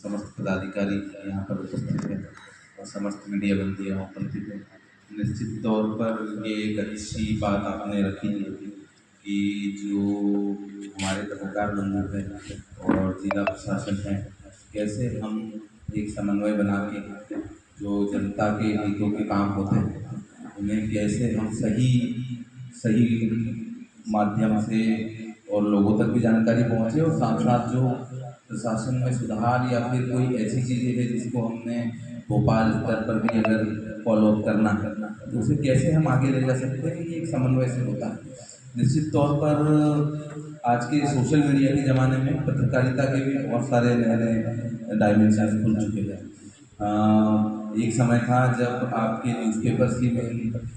समस्त पदाधिकारी यहाँ पर उपस्थित हैं और समस्त मीडिया बंदी यहाँ उपस्थित है। निश्चित तौर पर ये एक अच्छी बात आपने रखी है कि जो हमारे पत्रकार बंधु हैं और जिला प्रशासन है, कैसे हम एक समन्वय बना के जो जनता के हितों के काम होते हैं उन्हें कैसे हम सही सही माध्यम से और लोगों तक भी जानकारी पहुँचे, और साथ साथ जो प्रशासन में सुधार या फिर कोई ऐसी चीज़ें हैं जिसको हमने भोपाल स्तर पर भी अगर फॉलोअप करना है तो उसे कैसे हम आगे ले जा सकते हैं, ये एक समन्वय से होता है। निश्चित तौर पर आज के सोशल मीडिया के ज़माने में पत्रकारिता के भी बहुत सारे नए नए डायमेंशन खुल चुके हैं। एक समय था जब आपके न्यूज़पेपर्स की मेन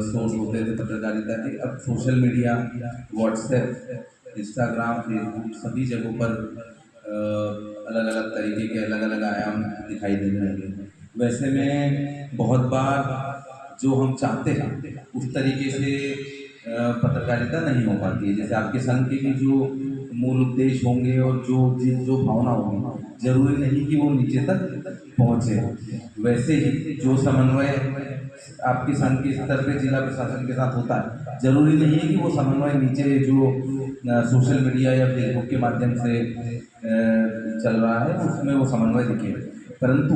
सोर्स होते थे पत्रकारिता के, अब social media, WhatsApp, Instagram, Facebook सभी जगहों पर अलग अलग तरीके के अलग अलग आयाम दिखाई देने लगे। वैसे में बहुत बार जो हम चाहते हैं उस तरीके से पत्रकारिता नहीं हो पाती है। जैसे आपके संघ के भी जो मूल उद्देश्य होंगे और जो भावना होगी, जरूरी नहीं कि वो नीचे तक पहुँचे। वैसे ही जो समन्वय आपके संघ के स्तर पे जिला प्रशासन के साथ होता है, जरूरी नहीं है कि वो समन्वय नीचे जो सोशल मीडिया या फेसबुक के माध्यम से चल रहा है उसमें वो समन्वय दिखे। परंतु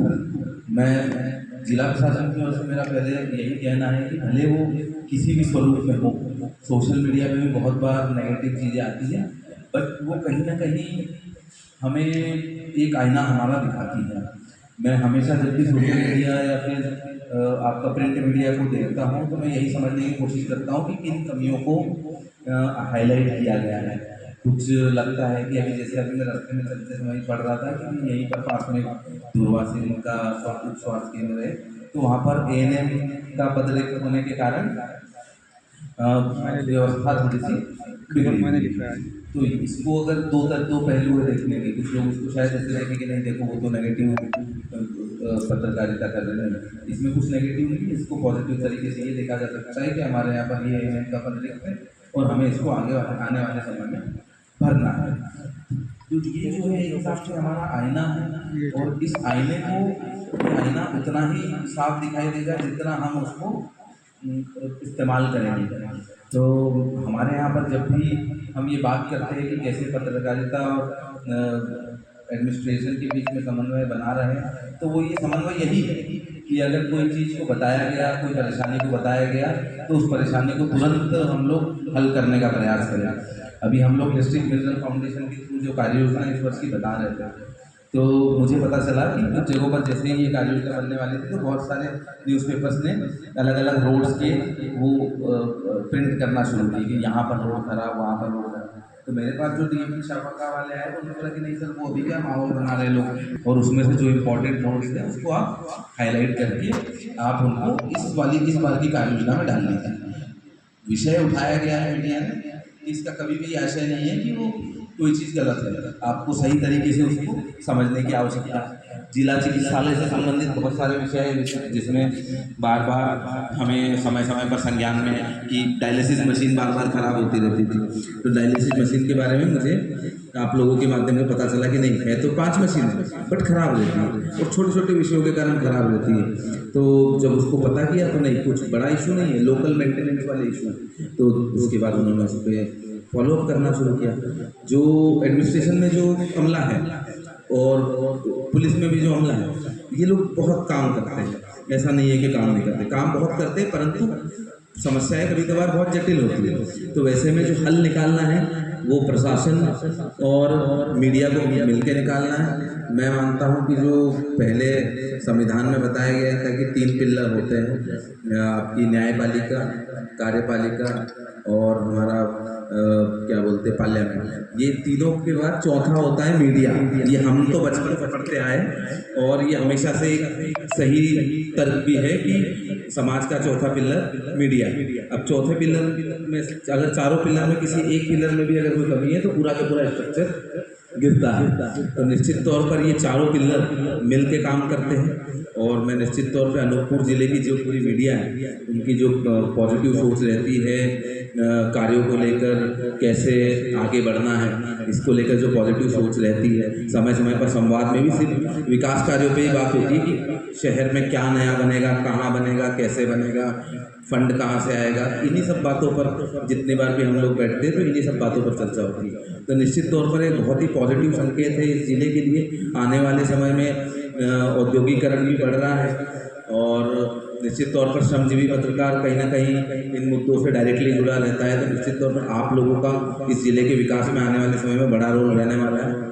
मैं जिला प्रशासन की ओर से मेरा पहले यही कहना है कि भले वो किसी भी स्वरूप में हो, सोशल मीडिया में भी बहुत बार नेगेटिव चीज़ें आती हैं, बट वो कहीं ना कहीं हमें एक आईना हमारा दिखाती है। मैं हमेशा जब भी सोशल मीडिया या फिर आपका प्रिंट मीडिया को देखता हूँ तो मैं यही समझने की कोशिश करता हूँ कि किन कमियों को हाईलाइट किया गया है। कुछ लगता है कि अभी जैसे अभी मैं रास्ते में चलते समय पढ़ रहा था कि यहीं पर पास में दूरवासी का स्वास्थ्य केंद्र है, तो वहाँ पर ANM का पद रिक्त होने के कारण व्यवस्था थोड़ी सी बिगड़ी। तो इसको अगर दो पहलू है देखने के, कुछ लोग इसको शायद ऐसे देखें कि नहीं देखो वो तो नेगेटिव पत्रकारिता कर रहे हैं, इसमें कुछ नेगेटिव नहीं है। इसको पॉजिटिव तरीके से ये देखा जा सकता है कि हमारे यहाँ पर ये ANM का पद रिक्त है और हमें इसको आने वाले समय में भरना है। तो ये जो है एक हिसाब से हमारा आईना है, और इस आईने को ये आईना उतना ही साफ दिखाई देगा जितना हम उसको इस्तेमाल करेंगे। तो हमारे यहाँ पर जब भी हम ये बात करते हैं कि कैसे पत्रकारिता और एडमिनिस्ट्रेशन के बीच में समन्वय बना रहे हैं, तो वो ये समन्वय यही है कि अगर कोई चीज़ को बताया गया, कोई परेशानी को बताया गया, तो उस परेशानी को तुरंत हम लोग हल करने का प्रयास करें। अभी हम लोग डिस्ट्रिक्ट विजन फाउंडेशन के थ्रू जो कार्य योजना इस वर्ष की बता रहे थे, तो मुझे पता चला कि कुछ जगहों पर जैसे ही ये कार्य योजना बनने वाली थी तो बहुत सारे न्यूज़पेपर्स ने अलग अलग रोड्स के वो प्रिंट करना शुरू की कि यहाँ पर रोड खराब, वहाँ पर रोड खराब। तो मेरे पास जो DMP शाखा वाले आए तो उन्होंने बोला कि नहीं सर, वो अभी क्या माहौल बना रहे लोग, और उसमें से जो इम्पोर्टेंट रोड्स थे उसको आप हाईलाइट करके आप उनको इस बार की कार्य योजना में डाल दीजिए। विषय उठाया गया है मीडिया ने, इसका कभी भी आशय नहीं है कि वो कोई चीज़ गलत है, आपको सही तरीके से उसको समझने की आवश्यकता है। जिला चिकित्सालय से संबंधित बहुत सारे विषय हैं जिसमें बार बार हमें समय समय पर संज्ञान में कि डायलिसिस मशीन बार बार खराब होती रहती थी, तो डायलिसिस मशीन के बारे में मुझे आप लोगों के माध्यम से पता चला कि नहीं है तो 5 मशीन है बट खराब रहती है, और छोटे छोटे विषयों के कारण खराब रहती है। तो जब उसको पता किया तो नहीं, कुछ बड़ा इशू नहीं है, लोकल मेंटेनेंस वाले इशू है। तो उसके बाद उन्होंने उस पर फॉलोअप करना शुरू किया। जो एडमिनिस्ट्रेशन में जो अमला है और पुलिस में भी जो अमला है, ये लोग बहुत काम करते हैं, ऐसा नहीं है कि काम नहीं करते, काम बहुत करते हैं, परंतु समस्याएं कभी कभार बहुत जटिल होती है। तो वैसे में जो हल निकालना है वो प्रशासन और मीडिया को मिलकर निकालना है। मैं मानता हूँ कि जो पहले संविधान में बताया गया था कि 3 पिल्लर होते हैं, आपकी न्यायपालिका, कार्यपालिका और हमारा क्या बोलते हैं पार्लियामेंट, ये तीनों के बाद चौथा होता है मीडिया। ये हम तो बचपन से पढ़ते आए और ये हमेशा से एक सही तर्क भी है कि समाज का चौथा पिल्लर मीडिया। अब चौथे पिल्लर में अगर चारों पिल्लर में किसी एक पिल्लर में भी अगर कोई कमी है तो पूरा का पूरा स्ट्रक्चर गिरता है। तो निश्चित तौर पर ये चारों पिल्लर मिल के काम करते हैं, और मैं निश्चित तौर पे अनूपपुर ज़िले की जो पूरी मीडिया है उनकी जो पॉजिटिव सोच रहती है कार्यों को लेकर कैसे आगे बढ़ना है, इसको लेकर जो पॉजिटिव सोच रहती है। समय समय पर संवाद में भी सिर्फ विकास कार्यों पे ही बात होती है कि शहर में क्या नया बनेगा, कहाँ बनेगा, कैसे बनेगा, फंड कहाँ से आएगा। इन्हीं सब बातों पर जितनी बार भी हम लोग बैठते हैं तो इन्हीं सब बातों पर चर्चा होती है। तो निश्चित तौर पर एक बहुत ही पॉजिटिव संकेत है इस जिले के लिए। आने वाले समय में औद्योगिकरण भी बढ़ रहा है और निश्चित तौर पर श्रमजीवी पत्रकार कहीं ना कहीं इन मुद्दों से डायरेक्टली जुड़ा रहता है। तो निश्चित तौर पर आप लोगों का इस जिले के विकास में आने वाले समय में बड़ा रोल रहने वाला है।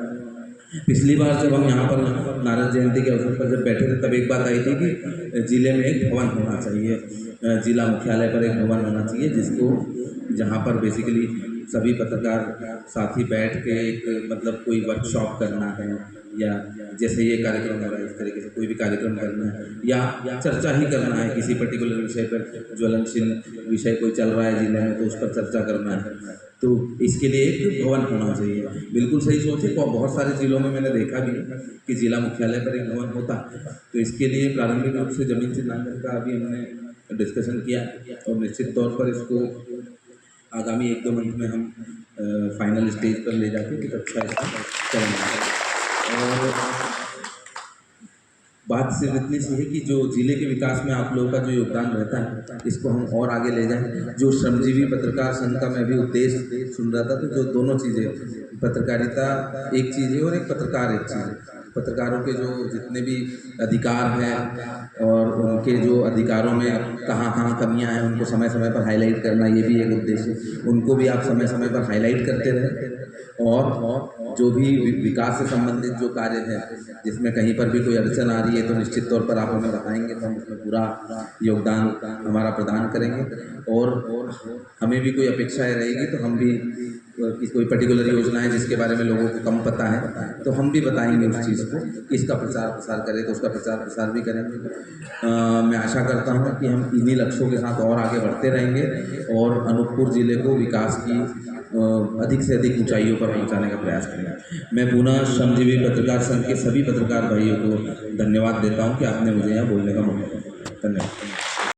पिछली बार जब हम यहाँ पर नारद जयंती के अवसर पर जब बैठे थे तब एक बात आई थी कि जिले में एक भवन होना चाहिए, जिला मुख्यालय पर एक भवन होना चाहिए जिसको जहाँ पर बेसिकली सभी पत्रकार साथी बैठ के एक मतलब कोई वर्कशॉप करना है या जैसे ये कार्यक्रम हो रहा है इस तरीके से कोई भी कार्यक्रम करना है या चर्चा ही करना है किसी पर्टिकुलर विषय पर, ज्वलनशील विषय कोई चल रहा है जिले में तो उस पर चर्चा करना है। तो इसके लिए एक भवन होना चाहिए। बिल्कुल सही सोच है। बहुत सारे जिलों में मैंने देखा भी कि जिला मुख्यालय पर एक भवन होता। तो इसके लिए प्रारंभिक रूप से जमीन चिन्हांकन का अभी हमने डिस्कशन किया और निश्चित तौर पर इसको आगामी 1-2 मंथ में हम फाइनल स्टेज पर ले जाके कुछ अच्छा इसका करेंगे। और बात सिर्फ इतनी सी है कि जो जिले के विकास में आप लोगों का जो योगदान रहता है इसको हम और आगे ले जाएं। जो श्रमजीवी पत्रकार संघ का मैं भी उद्देश्य सुन रहा था तो जो दोनों चीज़ें, पत्रकारिता एक चीज़ है और एक पत्रकार एक चीज़ है। पत्रकारों के जो जितने भी अधिकार हैं और उनके जो अधिकारों में कहाँ कहाँ कमियाँ हैं उनको समय समय पर हाईलाइट करना, ये भी एक उद्देश्य है। उनको भी आप समय समय पर हाईलाइट करते रहें और जो भी विकास से संबंधित जो कार्य है जिसमें कहीं पर भी कोई अड़चन आ रही है तो निश्चित तौर पर आप हमें बताएंगे तो हम उसमें पूरा योगदान हमारा प्रदान करेंगे। और हमें भी कोई अपेक्षाएं रहेगी तो हम भी कोई पर्टिकुलर योजना है जिसके बारे में लोगों को कम पता है तो हम भी बताएंगे उस चीज़ को कि इसका प्रचार प्रसार करें तो उसका प्रचार प्रसार भी करेंगे। मैं आशा करता हूँ कि हम इन्हीं लक्ष्यों के साथ और आगे बढ़ते रहेंगे और अनूपपुर ज़िले को विकास की अधिक से अधिक ऊंचाइयों पर पहुंचाने का प्रयास करेंगे। मैं पुनः श्रमजीवी पत्रकार संघ के सभी पत्रकार भाइयों को धन्यवाद देता हूं कि आपने मुझे यहाँ बोलने का मौका दिया। धन्यवाद।